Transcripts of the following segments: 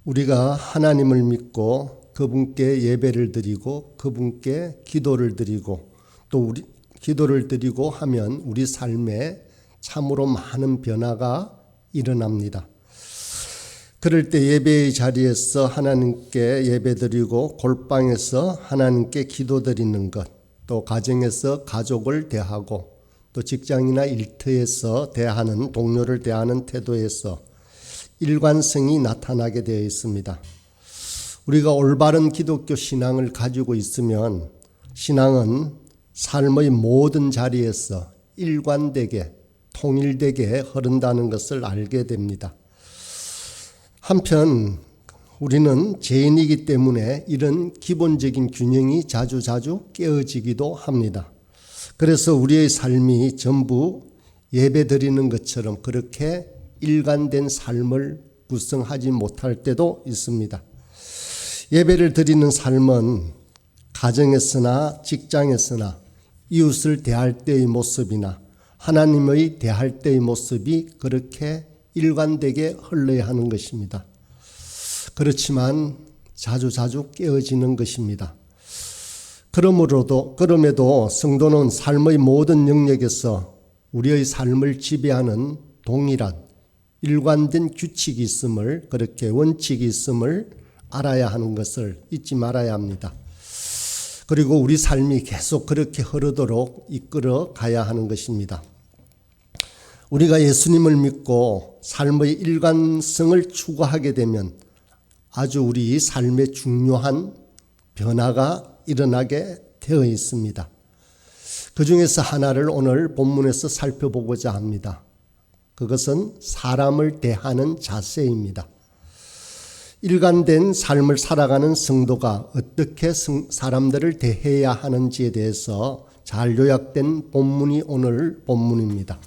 우리가 하나님을 믿고 그분께 예배를 드리고 그분께 기도를 드리고 또 우리 기도를 드리고 하면 우리 삶에 참으로 많은 변화가 일어납니다. 그럴 때 예배의 자리에서 하나님께 예배드리고 골방에서 하나님께 기도드리는 것, 또 가정에서 가족을 대하고 또 직장이나 일터에서 대하는 동료를 대하는 태도에서 일관성이 나타나게 되어 있습니다. 우리가 올바른 기독교 신앙을 가지고 있으면 신앙은 삶의 모든 자리에서 일관되게 통일되게 흐른다는 것을 알게 됩니다. 한편 우리는 죄인이기 때문에 이런 기본적인 균형이 자주자주 깨어지기도 합니다. 그래서 우리의 삶이 전부 예배드리는 것처럼 그렇게 일관된 삶을 구성하지 못할 때도 있습니다. 예배를 드리는 삶은 가정에서나 직장에서나 이웃을 대할 때의 모습이나 하나님의 대할 때의 모습이 그렇게 일관되게 흘러야 하는 것입니다. 그렇지만 자주자주 깨어지는 것입니다. 그럼에도 성도는 삶의 모든 영역에서 우리의 삶을 지배하는 동일한 일관된 규칙이 있음을, 그렇게 원칙이 있음을 알아야 하는 것을 잊지 말아야 합니다. 그리고 우리 삶이 계속 그렇게 흐르도록 이끌어 가야 하는 것입니다. 우리가 예수님을 믿고 삶의 일관성을 추구하게 되면 아주 우리 삶에 중요한 변화가 일어나게 되어 있습니다. 그 중에서 하나를 오늘 본문에서 살펴보고자 합니다. 그것은 사람을 대하는 자세입니다. 일관된 삶을 살아가는 성도가 어떻게 사람들을 대해야 하는지에 대해서 잘 요약된 본문이 오늘 본문입니다.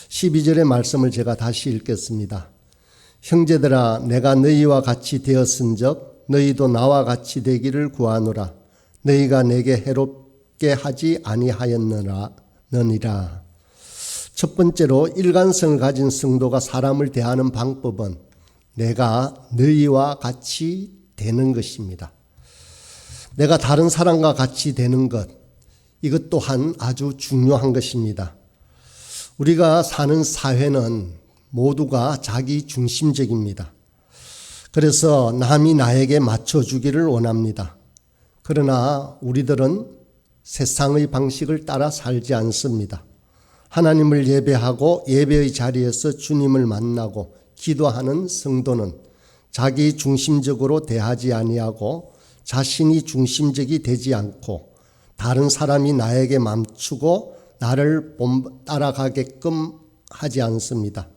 12절의 말씀을 제가 다시 읽겠습니다. 형제들아, 내가 너희와 같이 되었은즉 너희도 나와 같이 되기를 구하노라. 너희가 내게 해롭게 하지 아니하였느니라. 첫 번째로 일관성을 가진 성도가 사람을 대하는 방법은 내가 너희와 같이 되는 것입니다. 내가 다른 사람과 같이 되는 것, 이것 또한 아주 중요한 것입니다. 우리가 사는 사회는 모두가 자기 중심적입니다. 그래서 남이 나에게 맞춰주기를 원합니다. 그러나 우리들은 세상의 방식을 따라 살지 않습니다. 하나님을 예배하고 예배의 자리에서 주님을 만나고 기도하는 성도는 자기 중심적으로 대하지 아니하고 자신이 중심적이 되지 않고 다른 사람이 나에게 멈추고 나를 따라가게끔 하지 않습니다.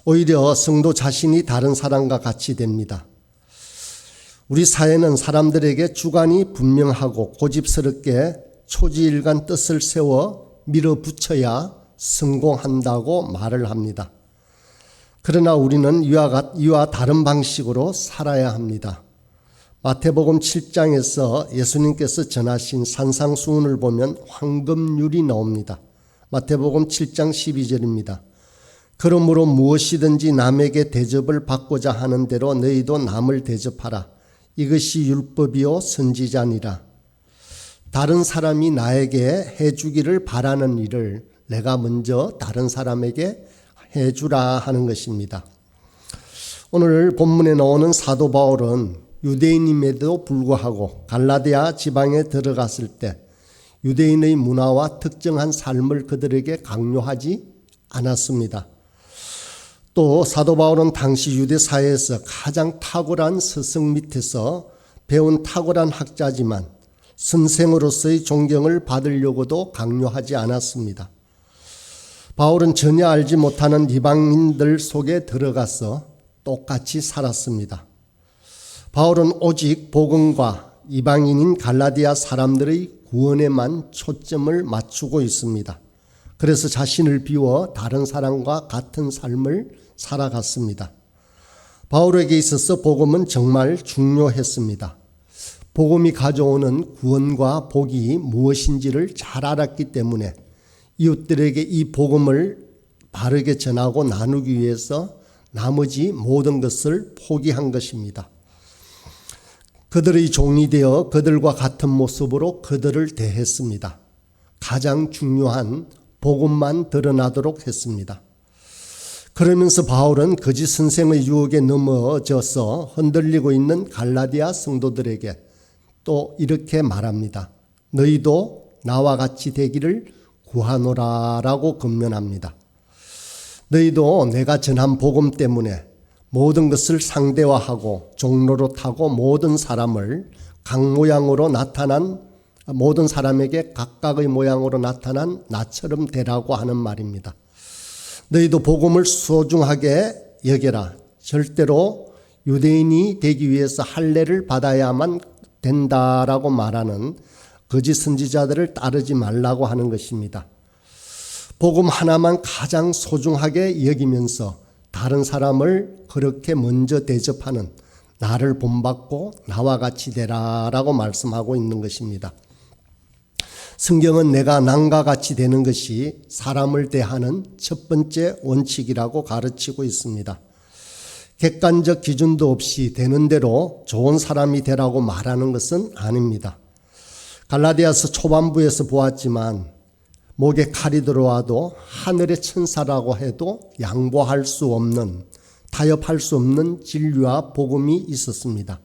오히려 성도 자신이 다른 사람과 같이 됩니다. 우리 사회는 사람들에게 주관이 분명하고 고집스럽게 초지일관 뜻을 세워 밀어붙여야 성공한다고 말을 합니다. 그러나 우리는 이와 다른 방식으로 살아야 합니다. 마태복음 7장에서 예수님께서 전하신 산상수훈을 보면 황금률이 나옵니다. 마태복음 7장 12절입니다. 그러므로 무엇이든지 남에게 대접을 받고자 하는 대로 너희도 남을 대접하라. 이것이 율법이요 선지자니라. 다른 사람이 나에게 해주기를 바라는 일을 내가 먼저 다른 사람에게 해주라 하는 것입니다. 오늘 본문에 나오는 사도 바울은 유대인임에도 불구하고 갈라디아 지방에 들어갔을 때 유대인의 문화와 특정한 삶을 그들에게 강요하지 않았습니다. 또 사도 바울은 당시 유대 사회에서 가장 탁월한 스승 밑에서 배운 탁월한 학자지만 선생으로서의 존경을 받으려고도 강요하지 않았습니다. 바울은 전혀 알지 못하는 이방인들 속에 들어가서 똑같이 살았습니다. 바울은 오직 복음과 이방인인 갈라디아 사람들의 구원에만 초점을 맞추고 있습니다. 그래서 자신을 비워 다른 사람과 같은 삶을 살아갔습니다. 바울에게 있어서 복음은 정말 중요했습니다. 복음이 가져오는 구원과 복이 무엇인지를 잘 알았기 때문에 이웃들에게 이 복음을 바르게 전하고 나누기 위해서 나머지 모든 것을 포기한 것입니다. 그들의 종이 되어 그들과 같은 모습으로 그들을 대했습니다. 가장 중요한 복음만 드러나도록 했습니다. 그러면서 바울은 거짓 선생의 유혹에 넘어져서 흔들리고 있는 갈라디아 성도들에게 또 이렇게 말합니다. 너희도 나와 같이 되기를 구하노라라고 권면합니다. 너희도 내가 전한 복음 때문에 모든 것을 상대화하고 종로로 타고 모든 사람을 각 모양으로 나타난 모든 사람에게 각각의 모양으로 나타난 나처럼 되라고 하는 말입니다. 너희도 복음을 소중하게 여겨라. 절대로 유대인이 되기 위해서 할례를 받아야만 된다라고 말하는 거짓 선지자들을 따르지 말라고 하는 것입니다. 복음 하나만 가장 소중하게 여기면서 다른 사람을 그렇게 먼저 대접하는 나를 본받고 나와 같이 되라라고 말씀하고 있는 것입니다. 성경은 내가 남과 같이 되는 것이 사람을 대하는 첫 번째 원칙이라고 가르치고 있습니다. 객관적 기준도 없이 되는 대로 좋은 사람이 되라고 말하는 것은 아닙니다. 갈라디아서 초반부에서 보았지만 목에 칼이 들어와도 하늘의 천사라고 해도 양보할 수 없는, 타협할 수 없는 진리와 복음이 있었습니다.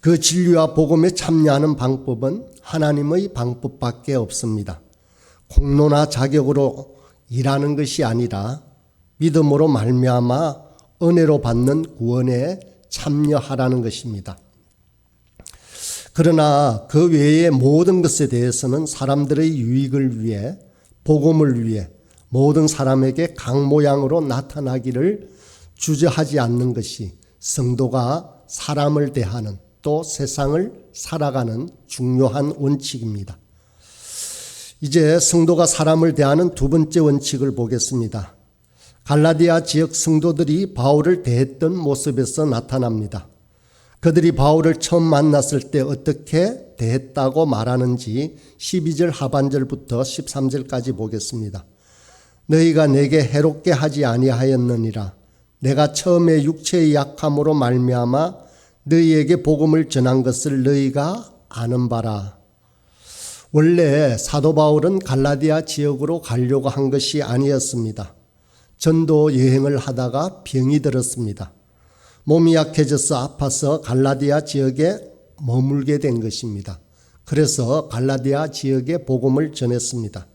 그 진리와 복음에 참여하는 방법은 하나님의 방법밖에 없습니다. 공로나 자격으로 일하는 것이 아니라 믿음으로 말미암아 은혜로 받는 구원에 참여하라는 것입니다. 그러나 그 외의 모든 것에 대해서는 사람들의 유익을 위해, 복음을 위해 모든 사람에게 각 모양으로 나타나기를 주저하지 않는 것이 성도가 사람을 대하는 또 세상을 살아가는 중요한 원칙입니다. 이제 성도가 사람을 대하는 두 번째 원칙을 보겠습니다. 갈라디아 지역 성도들이 바울을 대했던 모습에서 나타납니다. 그들이 바울을 처음 만났을 때 어떻게 대했다고 말하는지 12절 하반절부터 13절까지 보겠습니다. 너희가 내게 해롭게 하지 아니하였느니라. 내가 처음에 육체의 약함으로 말미암아 너희에게 복음을 전한 것을 너희가 아는 바라. 원래 사도 바울은 갈라디아 지역으로 가려고 한 것이 아니었습니다. 전도 여행을 하다가 병이 들었습니다. 몸이 약해져서 아파서 갈라디아 지역에 머물게 된 것입니다. 그래서 갈라디아 지역에 복음을 전했습니다.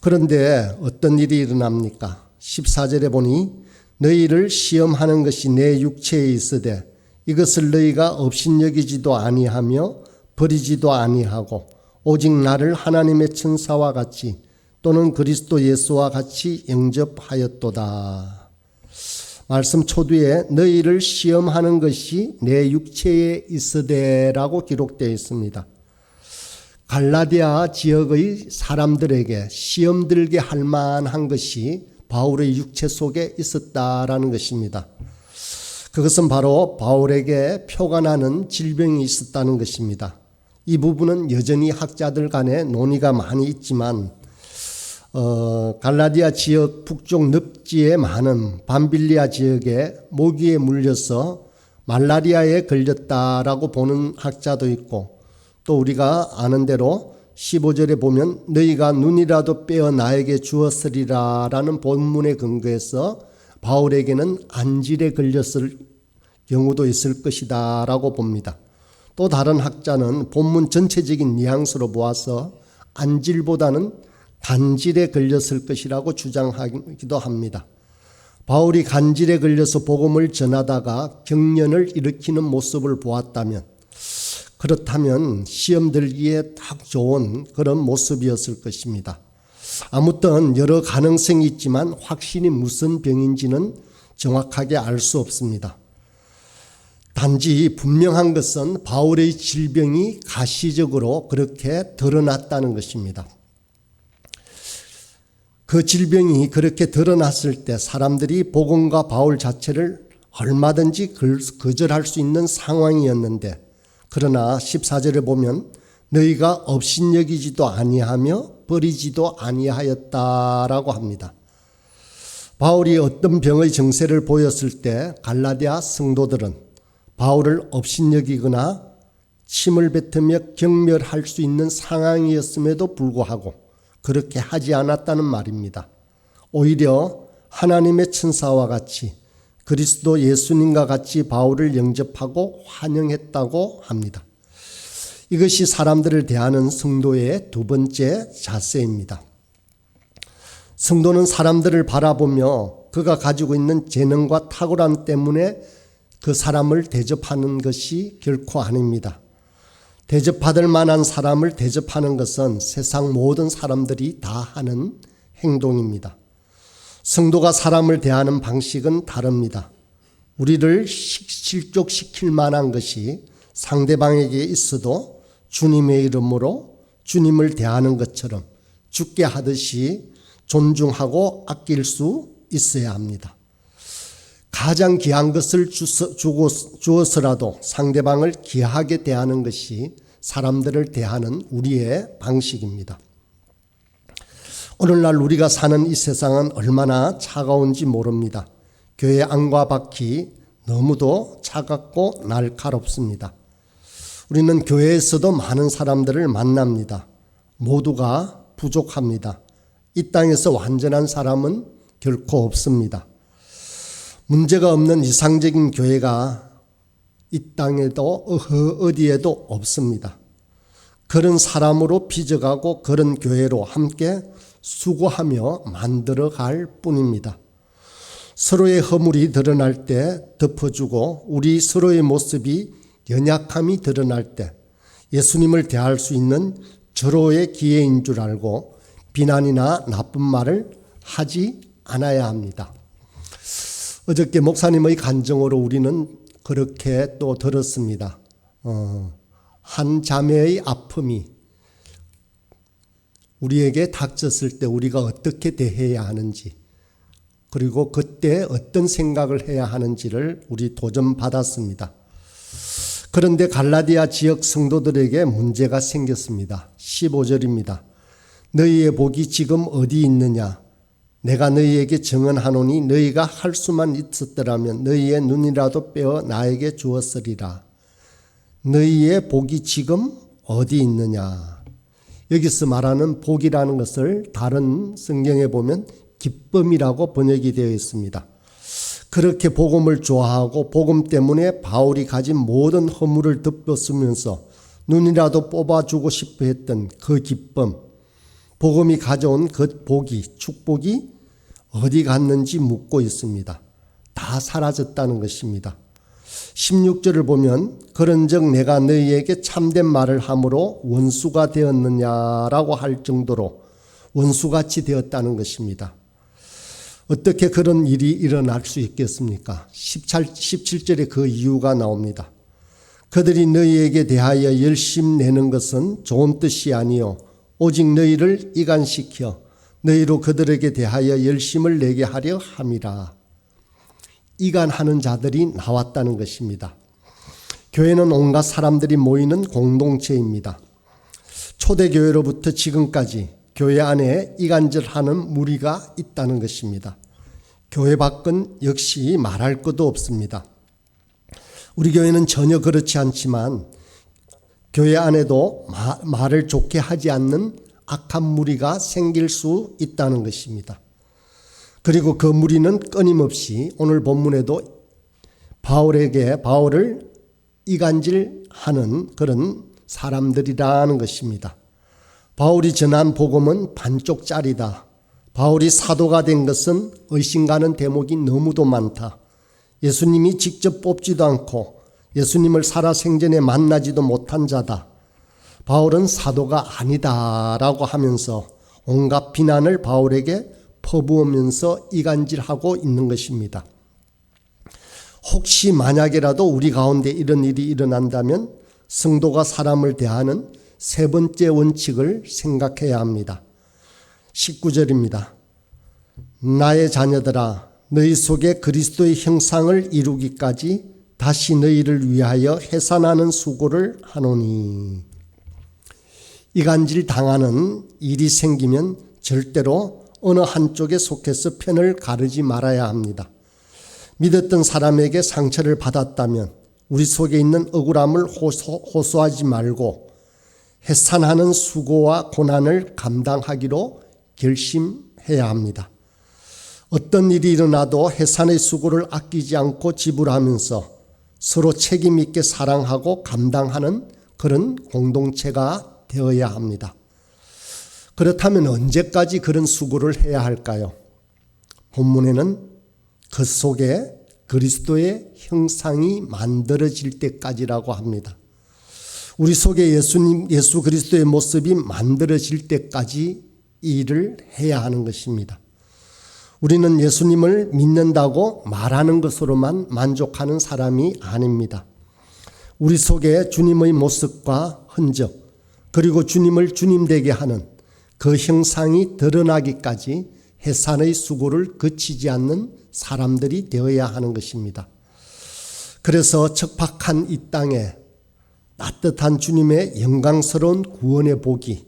그런데 어떤 일이 일어납니까? 14절에 보니 너희를 시험하는 것이 내 육체에 있으되 이것을 너희가 업신여기지도 아니하며 버리지도 아니하고 오직 나를 하나님의 천사와 같이 또는 그리스도 예수와 같이 영접하였도다. 말씀 초두에 너희를 시험하는 것이 내 육체에 있으되라고 기록되어 있습니다. 갈라디아 지역의 사람들에게 시험 들게 할 만한 것이 바울의 육체 속에 있었다라는 것입니다. 그것은 바로 바울에게 표가 나는 질병이 있었다는 것입니다. 이 부분은 여전히 학자들 간에 논의가 많이 있지만 갈라디아 지역 북쪽 늪지에 많은 밤빌리아 지역에 모기에 물려서 말라리아에 걸렸다라고 보는 학자도 있고 또 우리가 아는 대로 15절에 보면 너희가 눈이라도 빼어 나에게 주었으리라 라는 본문에 근거해서 바울에게는 안질에 걸렸을 경우도 있을 것이다 라고 봅니다. 또 다른 학자는 본문 전체적인 뉘앙스로 보아서 안질보다는 간질에 걸렸을 것이라고 주장하기도 합니다. 바울이 간질에 걸려서 복음을 전하다가 경련을 일으키는 모습을 보았다면 그렇다면 시험 들기에 딱 좋은 그런 모습이었을 것입니다. 아무튼 여러 가능성이 있지만 확실히 무슨 병인지는 정확하게 알 수 없습니다. 단지 분명한 것은 바울의 질병이 가시적으로 그렇게 드러났다는 것입니다. 그 질병이 그렇게 드러났을 때 사람들이 복음과 바울 자체를 얼마든지 거절할 수 있는 상황이었는데 그러나 14절에 보면 너희가 업신여기지도 아니하며 버리지도 아니하였다라고 합니다. 바울이 어떤 병의 증세를 보였을 때 갈라디아 성도들은 바울을 업신여기거나 침을 뱉으며 경멸할 수 있는 상황이었음에도 불구하고 그렇게 하지 않았다는 말입니다. 오히려 하나님의 천사와 같이 그리스도 예수님과 같이 바울을 영접하고 환영했다고 합니다. 이것이 사람들을 대하는 성도의 두 번째 자세입니다. 성도는 사람들을 바라보며 그가 가지고 있는 재능과 탁월함 때문에 그 사람을 대접하는 것이 결코 아닙니다. 대접받을 만한 사람을 대접하는 것은 세상 모든 사람들이 다 하는 행동입니다. 성도가 사람을 대하는 방식은 다릅니다. 우리를 실족시킬 만한 것이 상대방에게 있어도 주님의 이름으로 주님을 대하는 것처럼 주께 하듯이 존중하고 아낄 수 있어야 합니다. 가장 귀한 것을 주어서라도 상대방을 귀하게 대하는 것이 사람들을 대하는 우리의 방식입니다. 오늘날 우리가 사는 이 세상은 얼마나 차가운지 모릅니다. 교회 안과 밖이 너무도 차갑고 날카롭습니다. 우리는 교회에서도 많은 사람들을 만납니다. 모두가 부족합니다. 이 땅에서 완전한 사람은 결코 없습니다. 문제가 없는 이상적인 교회가 이 땅에도 어디에도 없습니다. 그런 사람으로 빚어가고 그런 교회로 함께 수고하며 만들어갈 뿐입니다. 서로의 허물이 드러날 때 덮어주고 우리 서로의 모습이 연약함이 드러날 때 예수님을 대할 수 있는 절호의 기회인 줄 알고 비난이나 나쁜 말을 하지 않아야 합니다. 어저께 목사님의 간증으로 우리는 그렇게 또 들었습니다. 한 자매의 아픔이 우리에게 닥쳤을 때 우리가 어떻게 대해야 하는지 그리고 그때 어떤 생각을 해야 하는지를 우리 도전받았습니다. 그런데 갈라디아 지역 성도들에게 문제가 생겼습니다. 15절입니다. 너희의 복이 지금 어디 있느냐? 내가 너희에게 증언하노니 너희가 할 수만 있었더라면 너희의 눈이라도 빼어 나에게 주었으리라. 너희의 복이 지금 어디 있느냐? 여기서 말하는 복이라는 것을 다른 성경에 보면 기쁨이라고 번역이 되어 있습니다. 그렇게 복음을 좋아하고 복음 때문에 바울이 가진 모든 허물을 덮었으면서 눈이라도 뽑아주고 싶어 했던 그 기쁨, 복음이 가져온 그 복이, 축복이 어디 갔는지 묻고 있습니다. 다 사라졌다는 것입니다. 16절을 보면 그런즉 내가 너희에게 참된 말을 함으로 원수가 되었느냐라고 할 정도로 원수같이 되었다는 것입니다. 어떻게 그런 일이 일어날 수 있겠습니까? 17절에 그 이유가 나옵니다. 그들이 너희에게 대하여 열심 내는 것은 좋은 뜻이 아니요 오직 너희를 이간시켜 너희로 그들에게 대하여 열심을 내게 하려 함이라. 이간하는 자들이 나왔다는 것입니다. 교회는 온갖 사람들이 모이는 공동체입니다. 초대교회로부터 지금까지 교회 안에 이간질하는 무리가 있다는 것입니다. 교회 밖은 역시 말할 것도 없습니다. 우리 교회는 전혀 그렇지 않지만 교회 안에도 말을 좋게 하지 않는 악한 무리가 생길 수 있다는 것입니다. 그리고 그 무리는 끊임없이 오늘 본문에도 바울을 이간질하는 그런 사람들이라는 것입니다. 바울이 전한 복음은 반쪽짜리다. 바울이 사도가 된 것은 의심가는 대목이 너무도 많다. 예수님이 직접 뽑지도 않고 예수님을 살아생전에 만나지도 못한 자다. 바울은 사도가 아니다라고 하면서 온갖 비난을 바울에게 퍼부으면서 이간질하고 있는 것입니다. 혹시 만약에라도 우리 가운데 이런 일이 일어난다면 성도가 사람을 대하는 세 번째 원칙을 생각해야 합니다. 19절입니다. 나의 자녀들아 너희 속에 그리스도의 형상을 이루기까지 다시 너희를 위하여 해산하는 수고를 하노니. 이간질 당하는 일이 생기면 절대로 어느 한쪽에 속해서 편을 가르지 말아야 합니다. 믿었던 사람에게 상처를 받았다면 우리 속에 있는 억울함을 호소하지 말고 해산하는 수고와 고난을 감당하기로 결심해야 합니다. 어떤 일이 일어나도 해산의 수고를 아끼지 않고 지불하면서 서로 책임 있게 사랑하고 감당하는 그런 공동체가 되어야 합니다. 그렇다면 언제까지 그런 수고를 해야 할까요? 본문에는 그 속에 그리스도의 형상이 만들어질 때까지라고 합니다. 우리 속에 예수 그리스도의 모습이 만들어질 때까지 이 일을 해야 하는 것입니다. 우리는 예수님을 믿는다고 말하는 것으로만 만족하는 사람이 아닙니다. 우리 속에 주님의 모습과 흔적, 그리고 주님을 주님 되게 하는 그 형상이 드러나기까지 해산의 수고를 그치지 않는 사람들이 되어야 하는 것입니다. 그래서 척박한 이 땅에 따뜻한 주님의 영광스러운 구원의 복이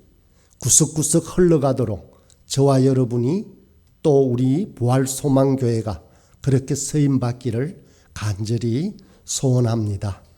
구석구석 흘러가도록 저와 여러분이 또 우리 부활소망교회가 그렇게 쓰임받기를 간절히 소원합니다.